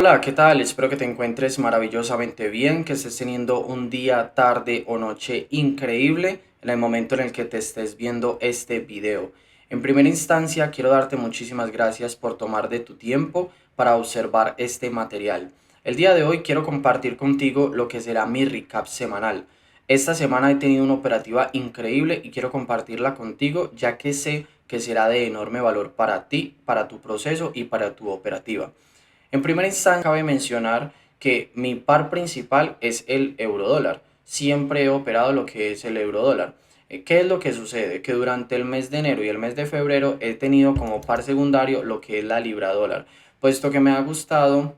Hola, ¿qué tal? Espero que te encuentres maravillosamente bien, que estés teniendo un día, tarde o noche increíble en el momento en el que te estés viendo este video. En primera instancia, quiero darte muchísimas gracias por tomar de tu tiempo para observar este material. El día de hoy quiero compartir contigo lo que será mi recap semanal. Esta semana he tenido una operativa increíble y quiero compartirla contigo ya que sé que será de enorme valor para ti, para tu proceso y para tu operativa. En primera instancia, cabe mencionar que mi par principal es el eurodólar. Siempre he operado lo que es el eurodólar. ¿Qué es lo que sucede? Que durante el mes de enero y el mes de febrero he tenido como par secundario lo que es la libra dólar, puesto que me ha gustado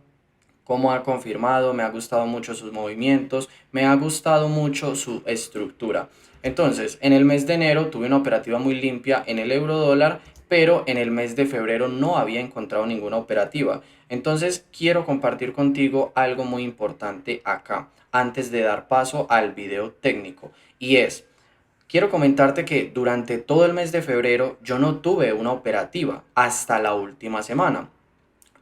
cómo ha confirmado, me ha gustado mucho sus movimientos, me ha gustado mucho su estructura. Entonces, en el mes de enero tuve una operativa muy limpia en el euro dólar, pero en el mes de febrero no había encontrado ninguna operativa. Entonces, quiero compartir contigo algo muy importante acá, antes de dar paso al video técnico, y es, quiero comentarte que durante todo el mes de febrero yo no tuve una operativa hasta la última semana.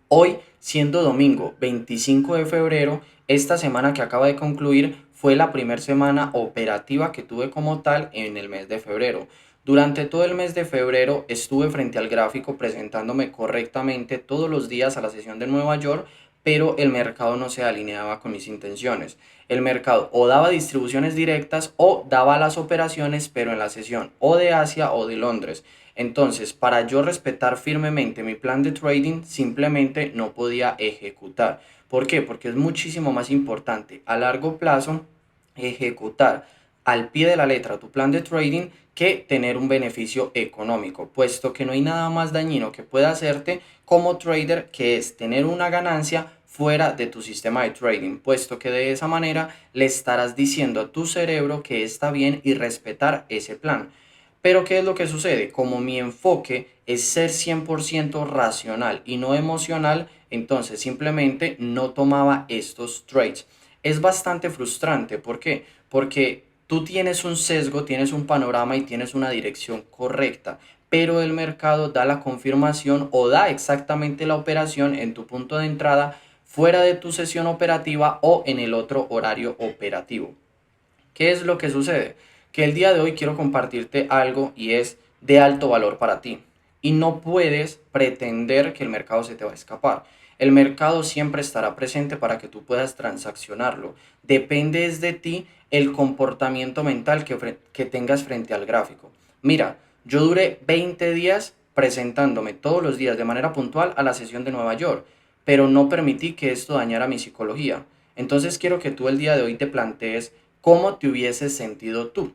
Hoy, siendo domingo 25 de febrero, esta semana que acaba de concluir fue la primera semana operativa que tuve como tal en el mes de febrero. Durante todo el mes de febrero estuve frente al gráfico presentándome correctamente todos los días a la sesión de Nueva York, pero el mercado no se alineaba con mis intenciones. El mercado o daba distribuciones directas o daba las operaciones, pero en la sesión o de Asia o de Londres. Entonces, para yo respetar firmemente mi plan de trading, simplemente no podía ejecutar. ¿Por qué? Porque es muchísimo más importante a largo plazo ejecutar al pie de la letra tu plan de trading que tener un beneficio económico, puesto que no hay nada más dañino que pueda hacerte como trader que es tener una ganancia fuera de tu sistema de trading, puesto que de esa manera le estarás diciendo a tu cerebro que está bien y respetar ese plan. Pero ¿qué es lo que sucede? Como mi enfoque es ser 100% racional y no emocional, entonces simplemente no tomaba estos trades. Es bastante frustrante, ¿por qué? Porque tú tienes un sesgo, tienes un panorama y tienes una dirección correcta, pero el mercado da la confirmación o da exactamente la operación en tu punto de entrada fuera de tu sesión operativa o en el otro horario operativo. ¿Qué es lo que sucede? Que el día de hoy quiero compartirte algo y es de alto valor para ti. Y no puedes pretender que el mercado se te va a escapar. El mercado siempre estará presente para que tú puedas transaccionarlo. Depende de ti el comportamiento mental que tengas frente al gráfico. Mira, yo duré 20 días presentándome todos los días de manera puntual a la sesión de Nueva York, pero no permití que esto dañara mi psicología. Entonces quiero que tú el día de hoy te plantees cómo te hubieses sentido tú,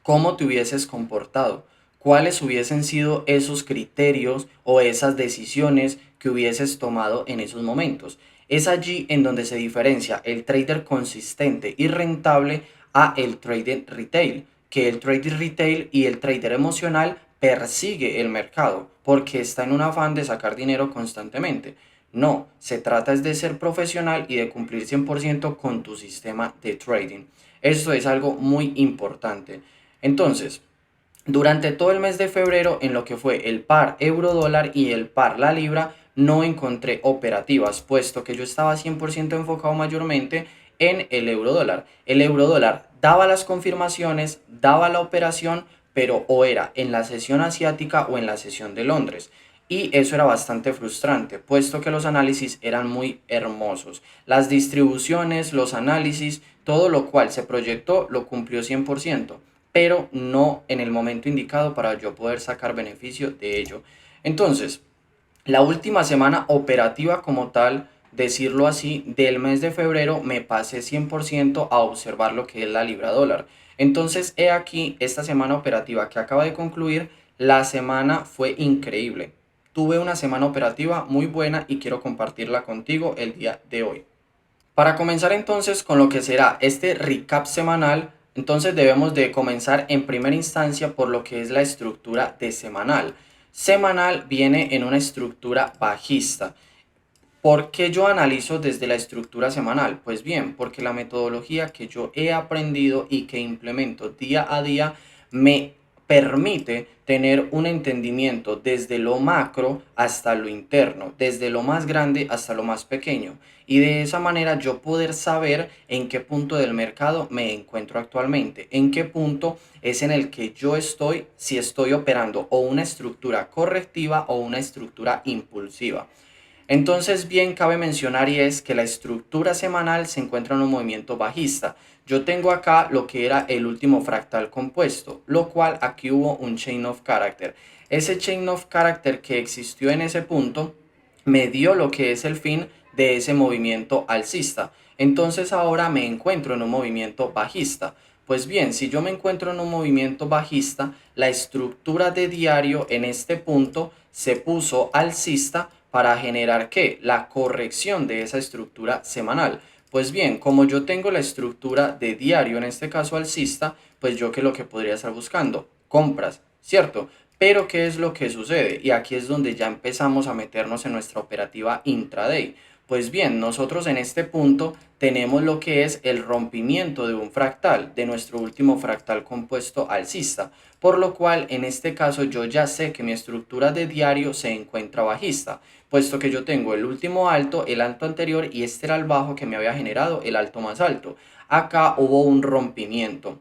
cómo te hubieses comportado, cuáles hubiesen sido esos criterios o esas decisiones que hubieses tomado en esos momentos. Es allí en donde se diferencia el trader consistente y rentable a el trader retail, que el trader retail y el trader emocional persigue el mercado porque está en un afán de sacar dinero constantemente. No, se trata es de ser profesional y de cumplir 100% con tu sistema de trading. Esto es algo muy importante. Entonces, durante todo el mes de febrero, en lo que fue el par euro dólar y el par la libra, no encontré operativas, puesto que yo estaba 100% enfocado mayormente en el euro dólar. El euro dólar daba las confirmaciones, daba la operación, pero o era en la sesión asiática o en la sesión de Londres. Y eso era bastante frustrante, puesto que los análisis eran muy hermosos. Las distribuciones, los análisis, todo lo cual se proyectó lo cumplió 100%, pero no en el momento indicado para yo poder sacar beneficio de ello. Entonces, la última semana operativa como tal, decirlo así, del mes de febrero me pasé 100% a observar lo que es la libra dólar. Entonces, he aquí esta semana operativa que acaba de concluir. La semana fue increíble. Tuve una semana operativa muy buena y quiero compartirla contigo el día de hoy. Para comenzar entonces con lo que será este recap semanal, entonces debemos de comenzar en primera instancia por lo que es la estructura de semanal. Semanal viene en una estructura bajista. ¿Por qué yo analizo desde la estructura semanal? Pues bien, porque la metodología que yo he aprendido y que implemento día a día me permite tener un entendimiento desde lo macro hasta lo interno, desde lo más grande hasta lo más pequeño. Y de esa manera yo poder saber en qué punto del mercado me encuentro actualmente, en qué punto es en el que yo estoy, si estoy operando o una estructura correctiva o una estructura impulsiva. Entonces, bien, cabe mencionar y es que la estructura semanal se encuentra en un movimiento bajista. Yo tengo acá lo que era el último fractal compuesto, lo cual aquí hubo un chain of character. Ese chain of character que existió en ese punto me dio lo que es el fin de ese movimiento alcista. Entonces ahora me encuentro en un movimiento bajista. Pues bien, si yo me encuentro en un movimiento bajista, la estructura de diario en este punto se puso alcista para generar ¿qué? La corrección de esa estructura semanal. Pues bien, como yo tengo la estructura de diario, en este caso alcista, pues yo qué es lo que podría estar buscando, compras, ¿cierto? Pero ¿qué es lo que sucede? Y aquí es donde ya empezamos a meternos en nuestra operativa intraday. Pues bien, nosotros en este punto tenemos lo que es el rompimiento de un fractal, de nuestro último fractal compuesto alcista, por lo cual en este caso yo ya sé que mi estructura de diario se encuentra bajista, puesto que yo tengo el último alto, el alto anterior y este era el bajo que me había generado el alto más alto. Acá hubo un rompimiento.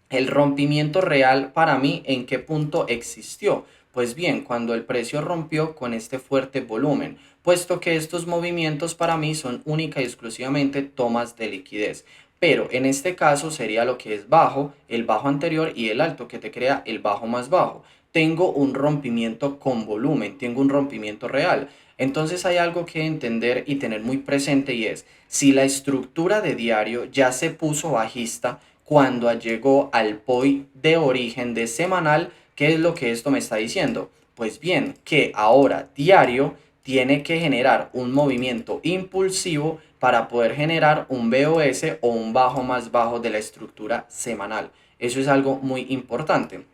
El rompimiento real para mí, ¿en qué punto existió? Pues bien, cuando el precio rompió con este fuerte volumen, puesto que estos movimientos para mí son única y exclusivamente tomas de liquidez. Pero en este caso sería lo que es bajo, el bajo anterior y el alto que te crea el bajo más bajo. Tengo un rompimiento con volumen, tengo un rompimiento real. Entonces hay algo que entender y tener muy presente y es, si la estructura de diario ya se puso bajista, cuando llegó al point de origen de semanal, ¿qué es lo que esto me está diciendo? Pues bien, que ahora diario tiene que generar un movimiento impulsivo para poder generar un BOS o un bajo más bajo de la estructura semanal. Eso es algo muy importante.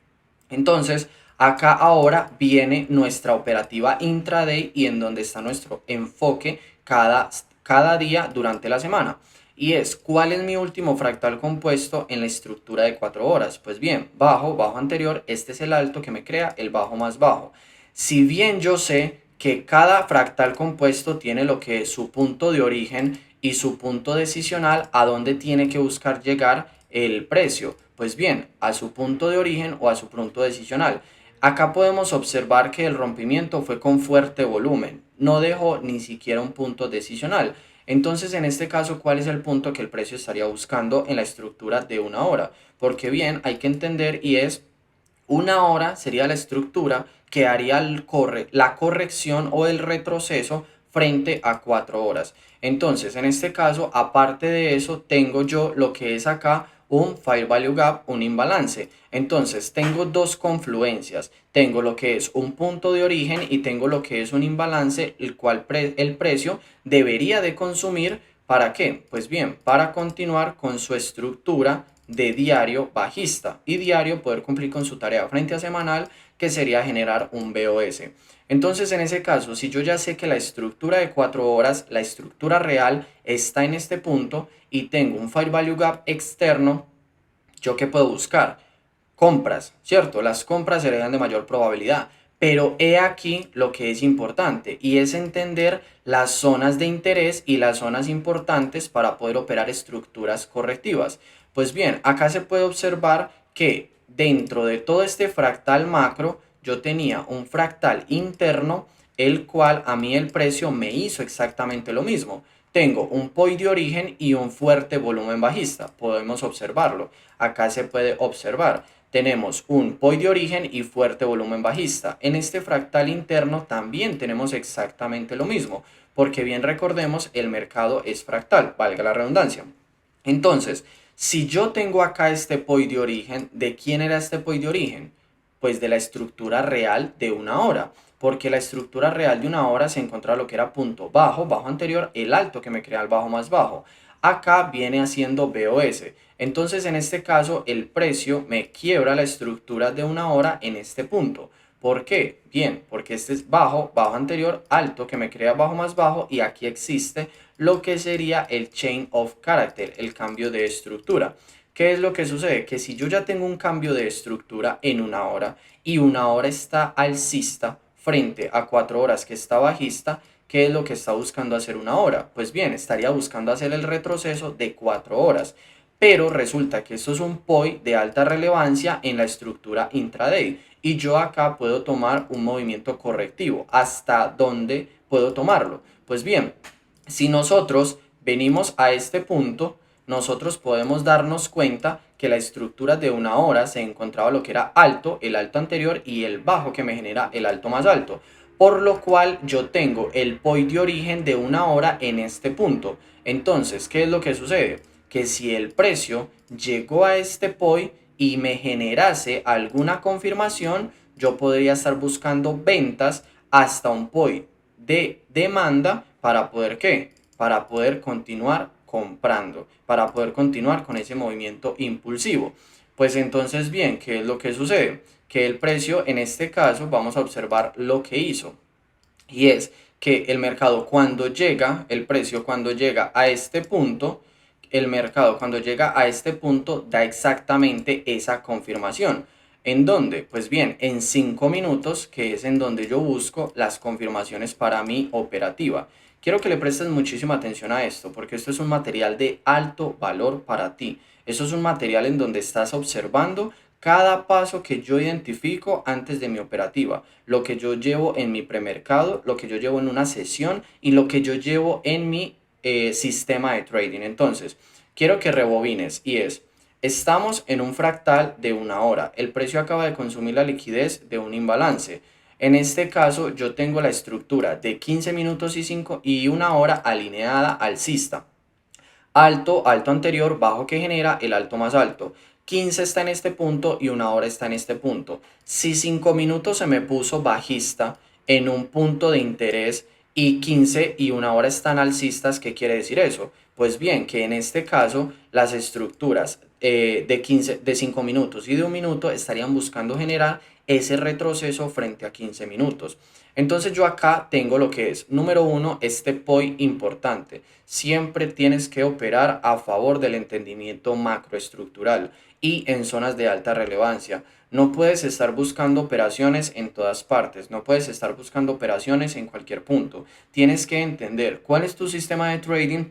Entonces, acá ahora viene nuestra operativa intraday y en donde está nuestro enfoque cada día durante la semana. Y es, ¿cuál es mi último fractal compuesto en la estructura de 4 horas? Pues bien, bajo, bajo anterior, este es el alto que me crea el bajo más bajo. Si bien yo sé que cada fractal compuesto tiene lo que es su punto de origen y su punto decisional a donde tiene que buscar llegar el precio, pues bien, a su punto de origen o a su punto decisional. Acá podemos observar que el rompimiento fue con fuerte volumen, no dejó ni siquiera un punto decisional. Entonces, en este caso, ¿cuál es el punto que el precio estaría buscando en la estructura de una hora? Porque bien, hay que entender y es una hora sería la estructura que haría la corrección o el retroceso frente a 4 horas. Entonces, en este caso, aparte de eso, tengo yo lo que es acá un Fair Value Gap, un imbalance. Entonces, tengo dos confluencias. Tengo lo que es un punto de origen y tengo lo que es un imbalance, el cual el precio debería de consumir. ¿Para qué? Pues bien, para continuar con su estructura de diario bajista y diario poder cumplir con su tarea frente a semanal, que sería generar un BOS. Entonces, en ese caso, si yo ya sé que la estructura de 4 horas, la estructura real está en este punto y tengo un Fair Value Gap externo, ¿yo qué puedo buscar? Compras, ¿cierto? Las compras serían de mayor probabilidad. Pero he aquí lo que es importante y es entender las zonas de interés y las zonas importantes para poder operar estructuras correctivas. Pues bien, acá se puede observar que dentro de todo este fractal macro yo tenía un fractal interno el cual a mí el precio me hizo exactamente lo mismo. Tengo un point de origen y un fuerte volumen bajista. Podemos observarlo. Acá se puede observar. Tenemos un point de origen y fuerte volumen bajista. En este fractal interno también tenemos exactamente lo mismo, porque bien recordemos, el mercado es fractal, valga la redundancia. Entonces, si yo tengo acá este point de origen, ¿de quién era este point de origen? Pues de la estructura real de una hora, porque la estructura real de una hora se encuentra lo que era punto bajo, bajo anterior, el alto que me crea el bajo más bajo. Acá viene haciendo BOS. Entonces, en este caso, el precio me quiebra la estructura de una hora en este punto. ¿Por qué? Bien, porque este es bajo, bajo anterior, alto, que me crea bajo más bajo, y aquí existe lo que sería el chain of character, el cambio de estructura. ¿Qué es lo que sucede? Que si yo ya tengo un cambio de estructura en una hora y una hora está alcista frente a 4 horas que está bajista, ¿qué es lo que está buscando hacer una hora? Pues bien, estaría buscando hacer el retroceso de 4 horas. Pero resulta que esto es un POI de alta relevancia en la estructura intraday. Y yo acá puedo tomar un movimiento correctivo. ¿Hasta dónde puedo tomarlo? Pues bien, si nosotros venimos a este punto, nosotros podemos darnos cuenta que la estructura de una hora se encontraba lo que era alto, el alto anterior y el bajo que me genera el alto más alto. Por lo cual yo tengo el POI de origen de una hora en este punto. Entonces, ¿qué es lo que sucede? Que si el precio llegó a este POI y me generase alguna confirmación, yo podría estar buscando ventas hasta un POI de demanda para poder ¿qué? Para poder continuar comprando, para poder continuar con ese movimiento impulsivo. Pues entonces bien, ¿qué es lo que sucede? Que el precio en este caso vamos a observar lo que hizo y es que el mercado cuando llega, el precio cuando llega a este punto, el mercado cuando llega a este punto da exactamente esa confirmación. ¿En dónde? Pues bien, en 5 minutos, que es en donde yo busco las confirmaciones para mi operativa. Quiero que le prestes muchísima atención a esto, porque esto es un material de alto valor para ti. Eso es un material en donde estás observando cada paso que yo identifico antes de mi operativa, lo que yo llevo en mi premercado, lo que yo llevo en una sesión y lo que yo llevo en mi sistema de trading. Entonces, quiero que rebobines y estamos en un fractal de una hora. El precio acaba de consumir la liquidez de un imbalance. En este caso, yo tengo la estructura de 15 minutos y 5 y una hora alineada alcista. Alto, alto anterior, bajo que genera el alto más alto. 15 está en este punto y una hora está en este punto. Si 5 minutos se me puso bajista en un punto de interés y 15 y una hora están alcistas, ¿qué quiere decir eso? Pues bien, que en este caso las estructuras de 5 minutos y de un minuto estarían buscando generar ese retroceso frente a 15 minutos. Entonces yo acá tengo lo que es, número uno, este POI importante. Siempre tienes que operar a favor del entendimiento macroestructural y en zonas de alta relevancia. No puedes estar buscando operaciones en todas partes, no puedes estar buscando operaciones en cualquier punto. Tienes que entender cuál es tu sistema de trading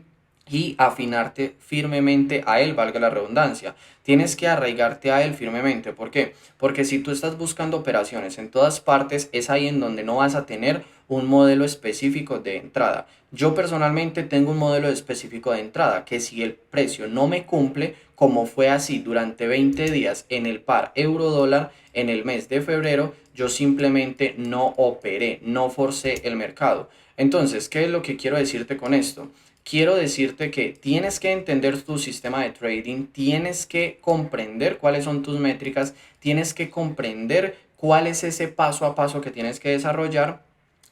y afinarte firmemente a él, valga la redundancia. Tienes que arraigarte a él firmemente. ¿Por qué? Porque si tú estás buscando operaciones en todas partes, es ahí en donde no vas a tener un modelo específico de entrada. Yo personalmente tengo un modelo específico de entrada que si el precio no me cumple, como fue así durante 20 días en el par euro dólar en el mes de febrero, yo simplemente no operé, no forcé el mercado. Entonces, ¿qué es lo que quiero decirte con esto? Quiero decirte que tienes que entender tu sistema de trading, tienes que comprender cuáles son tus métricas, tienes que comprender cuál es ese paso a paso que tienes que desarrollar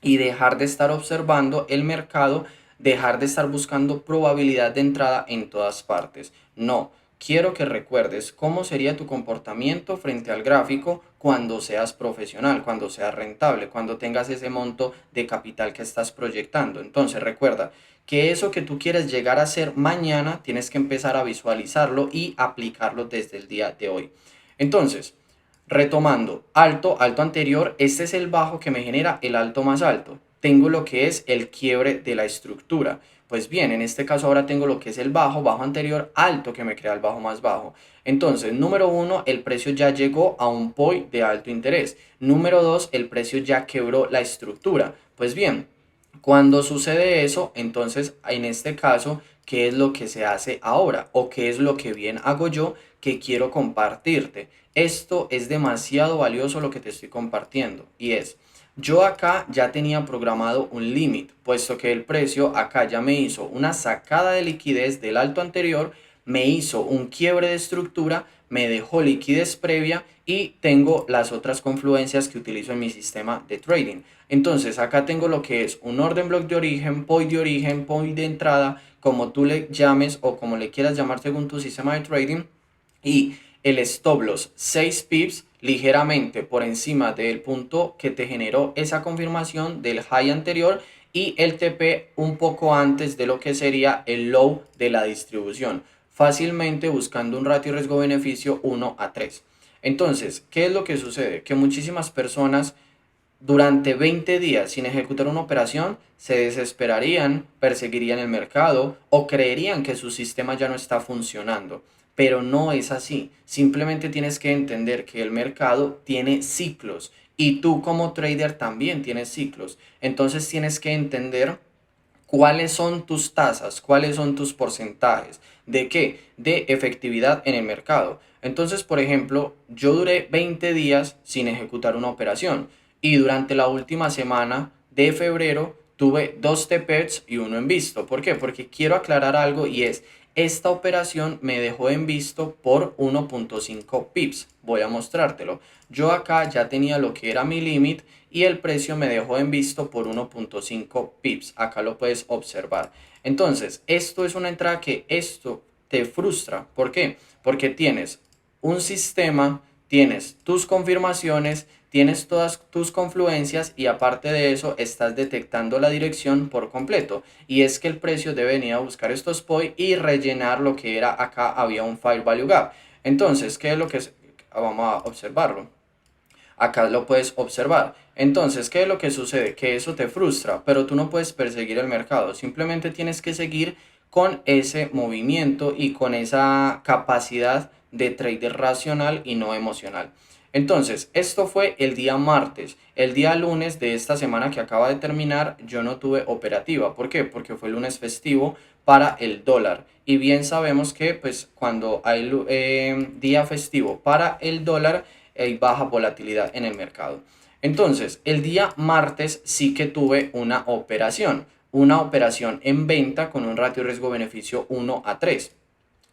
y dejar de estar observando el mercado, dejar de estar buscando probabilidad de entrada en todas partes. No, quiero que recuerdes cómo sería tu comportamiento frente al gráfico cuando seas profesional, cuando seas rentable, cuando tengas ese monto de capital que estás proyectando. Entonces recuerda que eso que tú quieres llegar a hacer mañana, tienes que empezar a visualizarlo y aplicarlo desde el día de hoy. Entonces, retomando, alto, alto anterior, este es el bajo que me genera el alto más alto. Tengo lo que es el quiebre de la estructura. Pues bien, en este caso ahora tengo lo que es el bajo, bajo anterior, alto que me crea el bajo más bajo. Entonces, número uno, el precio ya llegó a un POI de alto interés. Número dos, el precio ya quebró la estructura. Pues bien, cuando sucede eso, entonces en este caso, ¿qué es lo que se hace ahora? ¿O qué es lo que bien hago yo que quiero compartirte? Esto es demasiado valioso lo que te estoy compartiendo y es, yo acá ya tenía programado un límite, puesto que el precio acá ya me hizo una sacada de liquidez del alto anterior, me hizo un quiebre de estructura, me dejó liquidez previa y tengo las otras confluencias que utilizo en mi sistema de trading. Entonces acá tengo lo que es un orden block de origen, point de entrada, como tú le llames o como le quieras llamar según tu sistema de trading y el stop loss 6 pips ligeramente por encima del punto que te generó esa confirmación del high anterior y el TP un poco antes de lo que sería el low de la distribución. fácilmente buscando un ratio riesgo-beneficio 1 a 3. Entonces, ¿qué es lo que sucede? Que muchísimas personas durante 20 días sin ejecutar una operación se desesperarían, perseguirían el mercado o creerían que su sistema ya no está funcionando. Pero no es así. Simplemente tienes que entender que el mercado tiene ciclos y tú como trader también tienes ciclos. Entonces tienes que entender cuáles son tus tasas, cuáles son tus porcentajes, ¿de qué? De efectividad en el mercado. Entonces, por ejemplo, yo duré 20 días sin ejecutar una operación y durante la última semana de febrero tuve 2 TPERS y uno en visto. ¿Por qué? Porque quiero aclarar algo y es, esta operación me dejó en visto por 1.5 pips. Voy a mostrártelo. Yo acá ya tenía lo que era mi límite y el precio me dejó en visto por 1.5 pips. Acá lo puedes observar. Entonces, esto es una entrada que esto te frustra. ¿Por qué? Porque tienes un sistema, tienes tus confirmaciones, tienes todas tus confluencias y aparte de eso estás detectando la dirección por completo. Y es que el precio debe venir a buscar estos POI y rellenar lo que era acá, había un Fair Value Gap. Entonces, ¿qué es lo que es? Vamos a observarlo. Acá lo puedes observar. Entonces, ¿qué es lo que sucede? Que eso te frustra, pero tú no puedes perseguir el mercado. Simplemente tienes que seguir con ese movimiento y con esa capacidad de trader racional y no emocional. Entonces, esto fue el día martes. El día lunes de esta semana que acaba de terminar, yo no tuve operativa. ¿Por qué? Porque fue lunes festivo para el dólar. Y bien sabemos que pues cuando hay día festivo para el dólar, hay baja volatilidad en el mercado. Entonces, el día martes sí que tuve una operación en venta con un ratio riesgo-beneficio 1 a 3.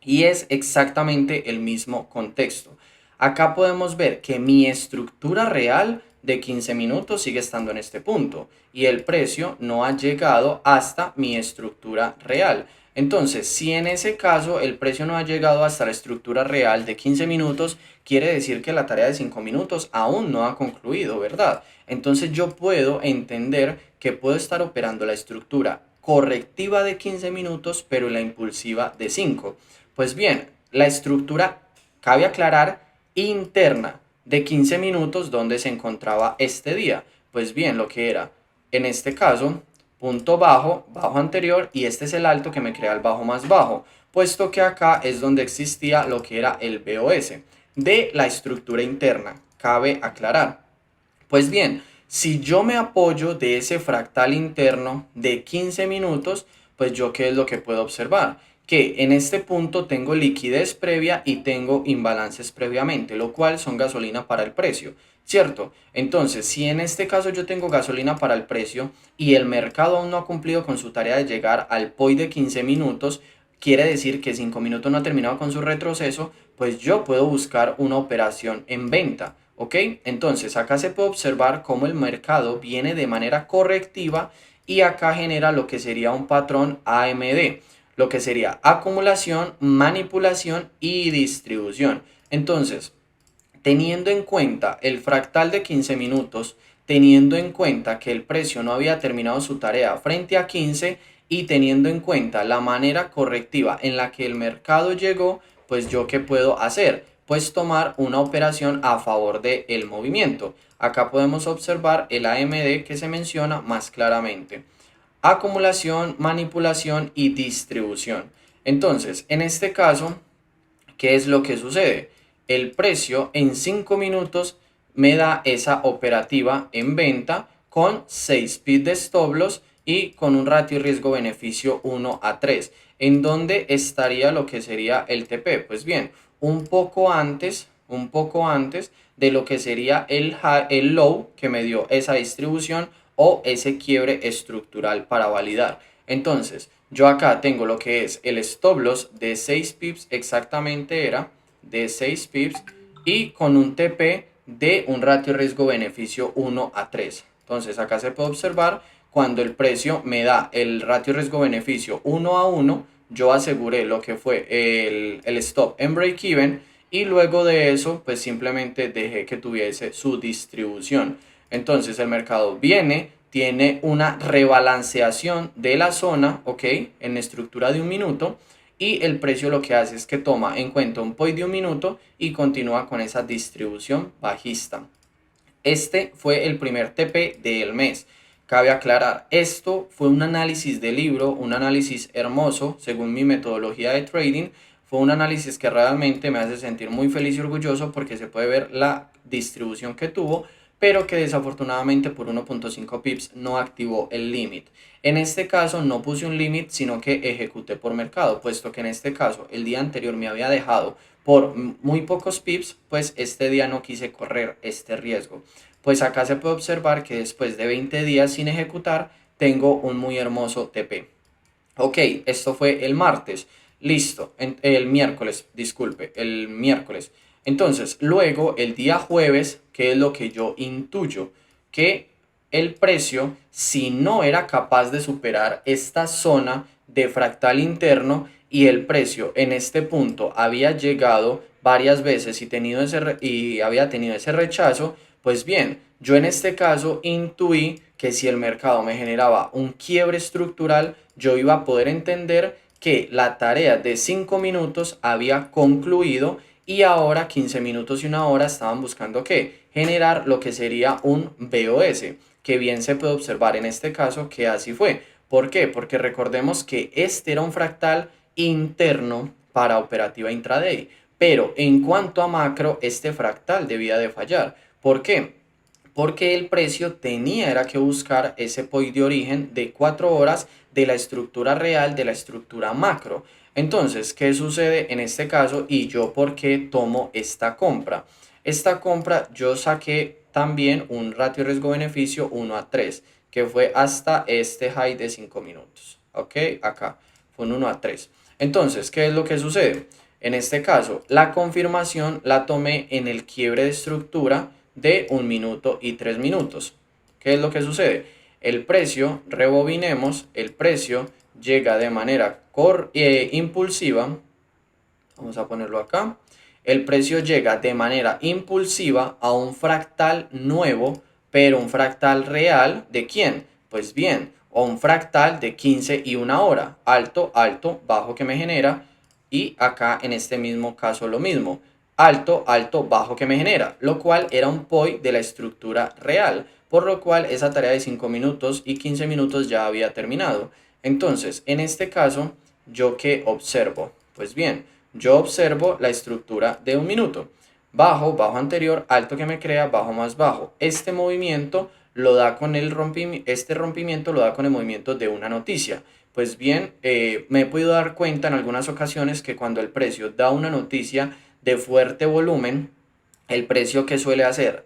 Y es exactamente el mismo contexto. Acá podemos ver que mi estructura real de 15 minutos sigue estando en este punto y el precio no ha llegado hasta mi estructura real. Entonces, si en ese caso el precio no ha llegado hasta la estructura real de 15 minutos, quiere decir que la tarea de 5 minutos aún no ha concluido, ¿verdad? Entonces yo puedo entender que puedo estar operando la estructura correctiva de 15 minutos, pero la impulsiva de 5. Pues bien, la estructura, cabe aclarar, interna de 15 minutos donde se encontraba este día. Pues bien, lo que era, en este caso, punto bajo, bajo anterior y este es el alto que me crea el bajo más bajo, puesto que acá es donde existía lo que era el BOS de la estructura interna, cabe aclarar. Pues bien, si yo me apoyo de ese fractal interno de 15 minutos, pues yo qué es lo que puedo observar, que en este punto tengo liquidez previa y tengo imbalances previamente, lo cual son gasolina para el precio, ¿cierto? Entonces, si en este caso yo tengo gasolina para el precio y el mercado aún no ha cumplido con su tarea de llegar al POI de 15 minutos, quiere decir que 5 minutos no ha terminado con su retroceso, pues yo puedo buscar una operación en venta. ¿Ok? Entonces acá se puede observar cómo el mercado viene de manera correctiva y acá genera lo que sería un patrón AMD, lo que sería acumulación, manipulación y distribución. Entonces, teniendo en cuenta el fractal de 15 minutos, teniendo en cuenta que el precio no había terminado su tarea frente a 15 y teniendo en cuenta la manera correctiva en la que el mercado llegó, pues yo qué puedo hacer, pues tomar una operación a favor del movimiento. Acá podemos observar el AMD que se menciona más claramente. Acumulación, manipulación y distribución. Entonces, en este caso, ¿qué es lo que sucede? El precio en 5 minutos me da esa operativa en venta con 6 pips de stop loss y con un ratio riesgo-beneficio 1 a 3. ¿En dónde estaría lo que sería el TP? Pues bien, un poco antes de lo que sería el low que me dio esa distribución o ese quiebre estructural para validar. Entonces, yo acá tengo lo que es el stop loss de 6 pips, exactamente era de 6 pips y con un TP de un ratio riesgo-beneficio 1 a 3. Entonces, acá se puede observar cuando el precio me da el ratio riesgo-beneficio 1 a 1, yo aseguré lo que fue el stop en break-even y luego de eso, pues simplemente dejé que tuviese su distribución. Entonces el mercado viene, tiene una rebalanceación de la zona, ¿ok? En estructura de un minuto y el precio lo que hace es que toma en cuenta un POI de un minuto y continúa con esa distribución bajista. Este fue el primer TP del mes. Cabe aclarar, esto fue un análisis de libro, un análisis hermoso según mi metodología de trading. Fue un análisis que realmente me hace sentir muy feliz y orgulloso porque se puede ver la distribución que tuvo, pero que desafortunadamente por 1.5 pips no activó el límite. En este caso no puse un límite, sino que ejecuté por mercado, puesto que en este caso el día anterior me había dejado por muy pocos pips, pues este día no quise correr este riesgo. Pues acá se puede observar que después de 20 días sin ejecutar, tengo un muy hermoso TP. Ok, esto fue el martes. Listo, el miércoles, disculpe, el miércoles. Entonces, luego el día jueves, ¿qué es lo que yo intuyo? Que el precio, si no era capaz de superar esta zona de fractal interno y el precio en este punto había llegado varias veces y había tenido ese rechazo, pues bien, yo en este caso intuí que si el mercado me generaba un quiebre estructural, yo iba a poder entender que la tarea de 5 minutos había concluido y ahora 15 minutos y una hora estaban buscando ¿qué? Generar lo que sería un BOS, que bien se puede observar en este caso que así fue. ¿Por qué? Porque recordemos que este era un fractal interno para operativa intraday, pero en cuanto a macro, este fractal debía de fallar. ¿Por qué? Porque el precio tenía era que buscar ese POI de origen de 4 horas de la estructura real, de la estructura macro. Entonces, ¿qué sucede en este caso? Y yo, ¿por qué tomo esta compra? Esta compra yo saqué también un ratio riesgo-beneficio 1:3, que fue hasta este high de 5 minutos. ¿Ok? Acá fue un 1:3. Entonces, ¿qué es lo que sucede? En este caso, la confirmación la tomé en el quiebre de estructura de 1 minuto y 3 minutos. ¿Qué es lo que sucede? El precio, rebobinemos, el precio llega de manera impulsiva, vamos a ponerlo acá, el precio llega de manera impulsiva a un fractal nuevo, pero un fractal real ¿de quién? Pues bien, o un fractal de 15 y una hora, alto, alto, bajo que me genera, y acá en este mismo caso lo mismo, alto, alto, bajo que me genera, lo cual era un POI de la estructura real, por lo cual esa tarea de 5 minutos y 15 minutos ya había terminado. Entonces, en este caso, ¿yo qué observo? Pues bien, yo observo la estructura de 1 minuto. Bajo, bajo anterior, alto que me crea, bajo más bajo. Este movimiento lo da con el rompimiento lo da con el movimiento de una noticia. Pues bien, me he podido dar cuenta en algunas ocasiones que cuando el precio da una noticia de fuerte volumen, el precio que suele hacer,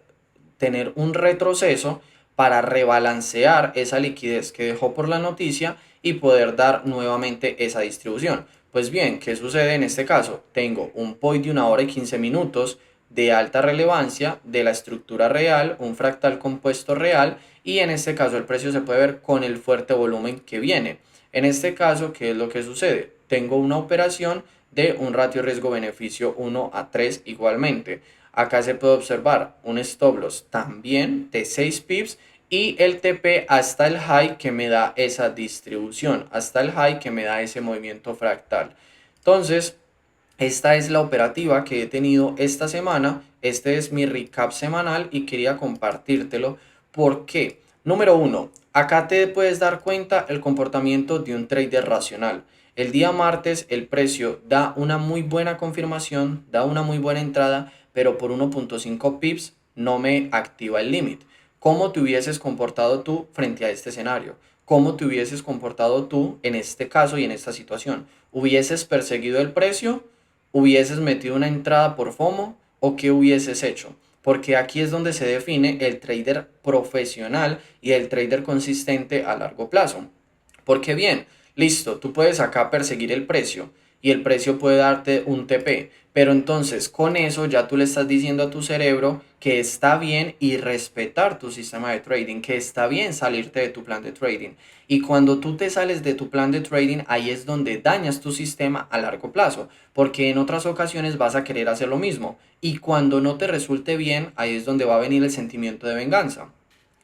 tener un retroceso para rebalancear esa liquidez que dejó por la noticia y poder dar nuevamente esa distribución. Pues bien, ¿qué sucede en este caso? Tengo un POI de 1 hora y 15 minutos de alta relevancia de la estructura real, un fractal compuesto real, y en este caso el precio se puede ver con el fuerte volumen que viene. En este caso, ¿qué es lo que sucede? Tengo una operación de un ratio riesgo-beneficio 1:3 igualmente. Acá se puede observar un stop loss también de 6 pips y el TP hasta el high que me da esa distribución, hasta el high que me da ese movimiento fractal. Entonces, esta es la operativa que he tenido esta semana. Este es mi recap semanal y quería compartírtelo. ¿Por qué? Número uno, acá te puedes dar cuenta el comportamiento de un trader racional. El día martes el precio da una muy buena confirmación, da una muy buena entrada, pero por 1.5 pips no me activa el límite. ¿Cómo te hubieses comportado tú frente a este escenario? ¿Cómo te hubieses comportado tú en este caso y en esta situación? ¿Hubieses perseguido el precio? ¿Hubieses metido una entrada por FOMO o qué hubieses hecho? Porque aquí es donde se define el trader profesional y el trader consistente a largo plazo. Porque bien, listo, tú puedes acá perseguir el precio y el precio puede darte un TP, pero entonces con eso ya tú le estás diciendo a tu cerebro que está bien y respetar tu sistema de trading, que está bien salirte de tu plan de trading. Y cuando tú te sales de tu plan de trading, ahí es donde dañas tu sistema a largo plazo, porque en otras ocasiones vas a querer hacer lo mismo. Y cuando no te resulte bien, ahí es donde va a venir el sentimiento de venganza.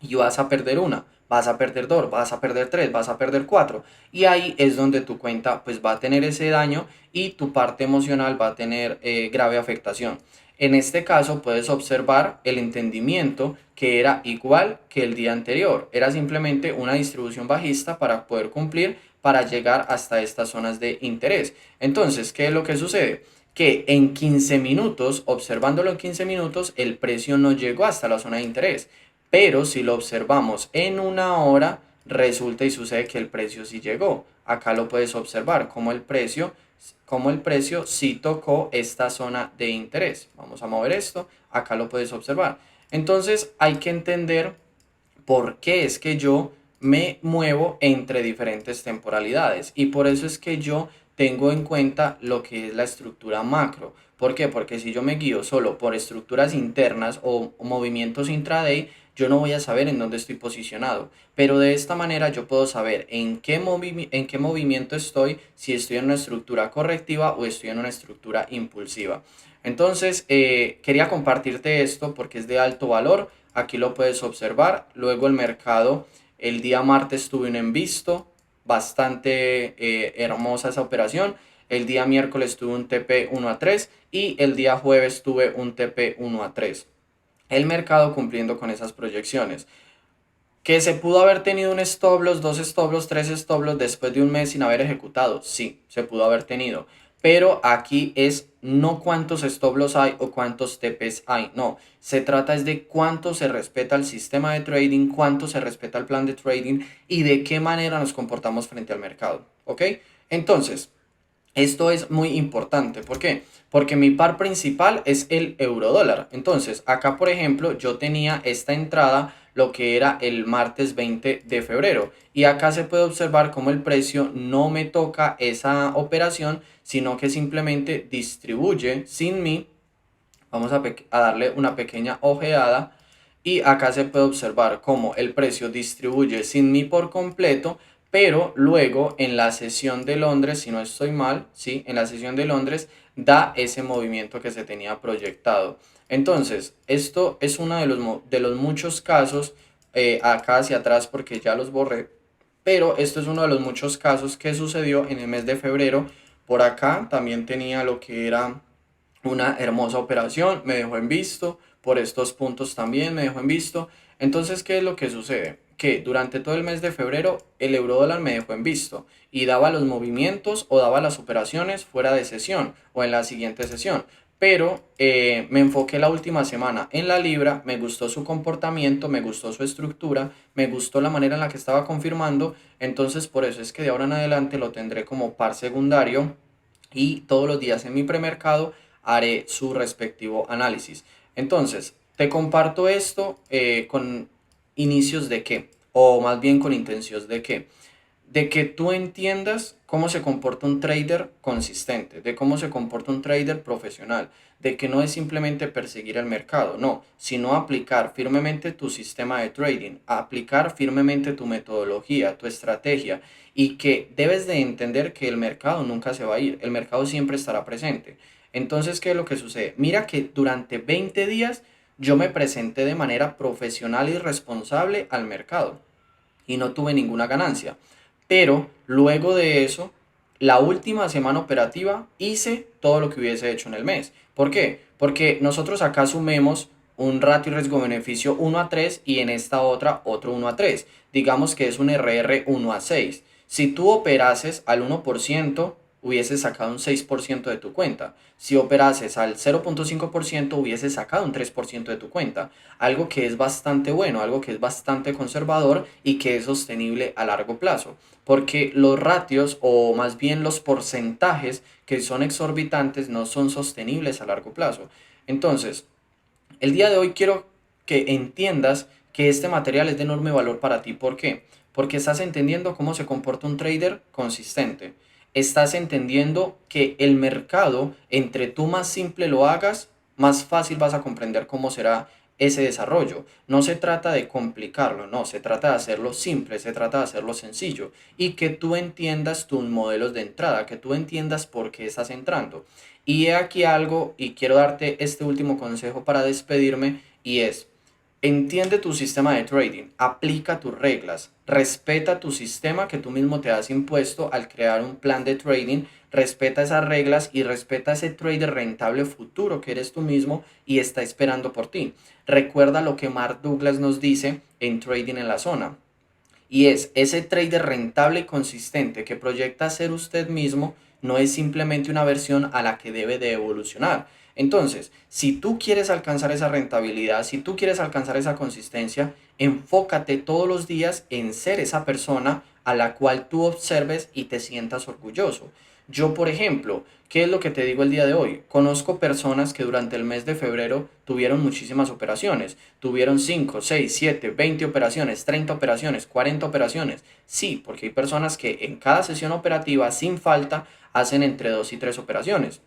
y vas a perder una, vas a perder dos, vas a perder tres, vas a perder cuatro. Y ahí es donde tu cuenta pues va a tener ese daño y tu parte emocional va a tener grave afectación. En este caso puedes observar el entendimiento que era igual que el día anterior. Era simplemente una distribución bajista para poder cumplir, para llegar hasta estas zonas de interés. Entonces, ¿qué es lo que sucede? Que en 15 minutos, observándolo en 15 minutos, el precio no llegó hasta la zona de interés. Pero si lo observamos en una hora, resulta y sucede que el precio sí llegó. Acá lo puedes observar como el precio sí tocó esta zona de interés. Vamos a mover esto, acá lo puedes observar. Entonces hay que entender por qué es que yo me muevo entre diferentes temporalidades y por eso es que yo tengo en cuenta lo que es la estructura macro. ¿Por qué? Porque si yo me guío solo por estructuras internas o movimientos intraday, yo no voy a saber en dónde estoy posicionado. Pero de esta manera yo puedo saber en qué movimiento estoy, si estoy en una estructura correctiva o estoy en una estructura impulsiva. Entonces, quería compartirte esto porque es de alto valor. Aquí lo puedes observar. Luego el mercado, el día martes tuve un envisto, bastante hermosa esa operación. El día miércoles tuve un TP 1 a 3 y el día jueves tuve un TP 1 a 3. El mercado cumpliendo con esas proyecciones. Que se pudo haber tenido un stop loss, dos stop loss, tres stop loss después de un mes sin haber ejecutado. Sí, se pudo haber tenido. Pero aquí es no cuántos stop loss hay o cuántos TPs hay. No, se trata es de cuánto se respeta el sistema de trading, cuánto se respeta el plan de trading y de qué manera nos comportamos frente al mercado. ¿Ok? Entonces, esto es muy importante. ¿Por qué? Porque mi par principal es el euro dólar. Entonces, acá por ejemplo, yo tenía esta entrada lo que era el martes 20 de febrero. Y acá se puede observar cómo el precio no me toca esa operación, sino que simplemente distribuye sin mí. Vamos a darle una pequeña ojeada. Y acá se puede observar cómo el precio distribuye sin mí por completo, pero luego en la sesión de Londres, si no estoy mal, ¿sí? En la sesión de Londres da ese movimiento que se tenía proyectado. Entonces, esto es uno de los muchos casos, acá hacia atrás porque ya los borré, pero esto es uno de los muchos casos que sucedió en el mes de febrero. Por acá también tenía lo que era una hermosa operación, me dejó en visto, por estos puntos también me dejó en visto. Entonces, ¿qué es lo que sucede? Que durante todo el mes de febrero el euro dólar me dejó en visto y daba los movimientos o daba las operaciones fuera de sesión o en la siguiente sesión. Pero me enfoqué la última semana en la libra, me gustó su comportamiento, me gustó su estructura, me gustó la manera en la que estaba confirmando. Entonces por eso es que de ahora en adelante lo tendré como par secundario y todos los días en mi premercado haré su respectivo análisis. Entonces, te comparto esto con inicios de qué, o más bien con intenciones de qué, de que tú entiendas cómo se comporta un trader consistente, de cómo se comporta un trader profesional, de que no es simplemente perseguir el mercado, no, sino aplicar firmemente tu sistema de trading, aplicar firmemente tu metodología, tu estrategia y que debes de entender que el mercado nunca se va a ir, el mercado siempre estará presente. Entonces, ¿qué es lo que sucede? Mira que durante 20 días yo me presenté de manera profesional y responsable al mercado y no tuve ninguna ganancia. Pero luego de eso, la última semana operativa hice todo lo que hubiese hecho en el mes. ¿Por qué? Porque nosotros acá sumemos un ratio riesgo-beneficio 1 a 3 y en esta otra otro 1 a 3. Digamos que es un RR 1 a 6. Si tú operases al 1%, hubieses sacado un 6% de tu cuenta. Si operases al 0.5%, hubieses sacado un 3% de tu cuenta. Algo que es bastante bueno, algo que es bastante conservador y que es sostenible a largo plazo. Porque los ratios o más bien los porcentajes que son exorbitantes no son sostenibles a largo plazo. Entonces, el día de hoy quiero que entiendas que este material es de enorme valor para ti. ¿Por qué? Porque estás entendiendo cómo se comporta un trader consistente. Estás entendiendo que el mercado, entre tú más simple lo hagas, más fácil vas a comprender cómo será ese desarrollo. No se trata de complicarlo, no, se trata de hacerlo simple, se trata de hacerlo sencillo y que tú entiendas tus modelos de entrada, que tú entiendas por qué estás entrando. Y he aquí algo, y quiero darte este último consejo para despedirme, y es, Entiende tu sistema de trading, aplica tus reglas, respeta tu sistema que tú mismo te has impuesto al crear un plan de trading, respeta esas reglas y respeta ese trader rentable futuro que eres tú mismo y está esperando por ti. Recuerda lo que Mark Douglas nos dice en Trading en la Zona. Y es ese trader rentable y consistente que proyecta ser usted mismo no es simplemente una versión a la que debe de evolucionar. Entonces, si tú quieres alcanzar esa rentabilidad, si tú quieres alcanzar esa consistencia, enfócate todos los días en ser esa persona a la cual tú observes y te sientas orgulloso. Yo, por ejemplo, ¿qué es lo que te digo el día de hoy? Conozco personas que durante el mes de febrero tuvieron muchísimas operaciones. Tuvieron 5, 6, 7, 20 operaciones, 30 operaciones, 40 operaciones. Sí, porque hay personas que en cada sesión operativa, sin falta, hacen entre 2 y 3 operaciones.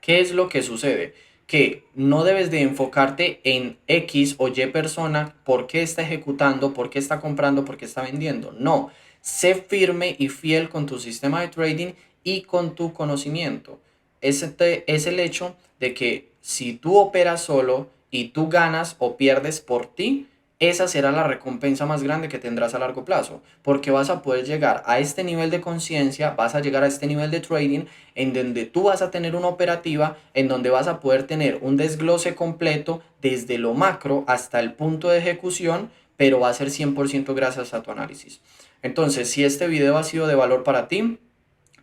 ¿Qué es lo que sucede? Que no debes de enfocarte en X o Y persona, por qué está ejecutando, por qué está comprando, por qué está vendiendo. No, sé firme y fiel con tu sistema de trading y con tu conocimiento. Es el hecho de que si tú operas solo y tú ganas o pierdes por ti, esa será la recompensa más grande que tendrás a largo plazo, porque vas a poder llegar a este nivel de conciencia, vas a llegar a este nivel de trading en donde tú vas a tener una operativa, en donde vas a poder tener un desglose completo desde lo macro hasta el punto de ejecución, pero va a ser 100% gracias a tu análisis. Entonces, si este video ha sido de valor para ti,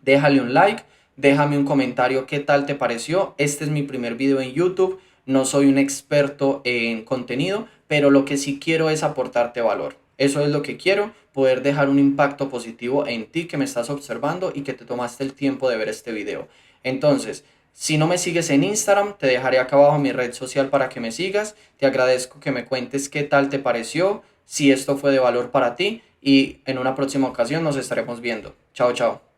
déjale un like, déjame un comentario qué tal te pareció. Este es mi primer video en YouTube, no soy un experto en contenido, pero lo que sí quiero es aportarte valor. Eso es lo que quiero, poder dejar un impacto positivo en ti que me estás observando y que te tomaste el tiempo de ver este video. Entonces, si no me sigues en Instagram, te dejaré acá abajo mi red social para que me sigas. Te agradezco que me cuentes qué tal te pareció, si esto fue de valor para ti y en una próxima ocasión nos estaremos viendo. Chao, chao.